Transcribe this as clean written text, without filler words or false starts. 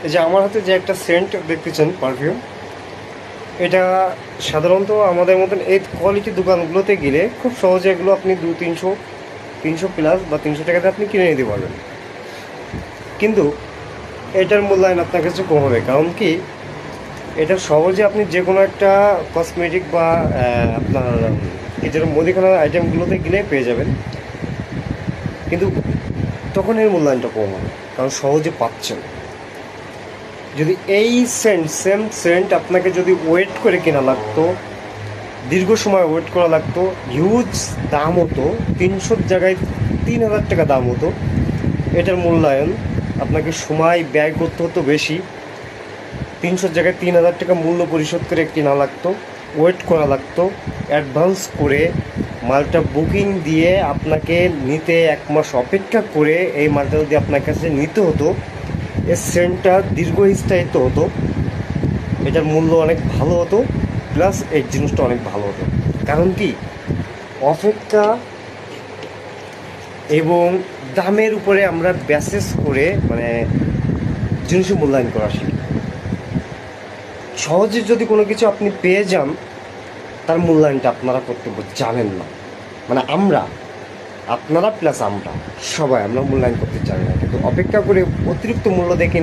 এই যে আমার হাতে যে একটা সেন্ট দেখতেছেন পারফিউম, এটা সাধারণত আমাদের মতন এই কোয়ালিটির দোকানগুলোতে গেলে খুব সহজে এগুলো আপনি 300 প্লাস বা 300 টাকাতে আপনি কিনে নিতে পারবেন। কিন্তু এটার মূল্যায়ন আপনার কাছে কম হবে, কারণ কি এটা সহজে আপনি যে কোনো একটা কসমেটিক বা আপনার এই যে মুদিখানার আইটেমগুলোতে গেলে পেয়ে যাবেন, কিন্তু তখন এর মূল্যায়নটা কম হবে কারণ সহজে পাচ্ছেন। যদি এই সেম সেন্ট আপনাকে যদি ওয়েট করে কেনা লাগতো, দীর্ঘ সময় ওয়েট করা লাগতো, হিউজ দাম হতো, 300 জায়গায় 3000 টাকা দাম হতো, এটার মূল্যায়ন আপনাকে সময় ব্যয় করতে হতো বেশি, 300 জায়গায় 3000 টাকা মূল্য পরিশোধ করে কেনা লাগতো, ওয়েট করা লাগতো, অ্যাডভান্স করে মালটা বুকিং দিয়ে আপনাকে নিতে 1 মাস অপেক্ষা করে এই মালটা যদি আপনার কাছে নিতে হতো, এর সেন্টটা দীর্ঘস্থায়িত্ব হতো, এটার মূল্য অনেক ভালো হতো, প্লাস এই জিনিসটা অনেক ভালো হতো। কারণ কি অপেক্ষা এবং দামের উপরে আমরা বেসিস করে জিনিসের মূল্যায়ন করা শিখি। সহজে যদি কোনো কিছু আপনি পেয়ে যান, তার মূল্যায়নটা আপনারা করতে জানেন না। আপনারা প্লাস আমরা সবাই আমরা মূল্যায়ন করতে জানি না, কিন্তু অপেক্ষা করে অতিরিক্ত মূল্য দেখে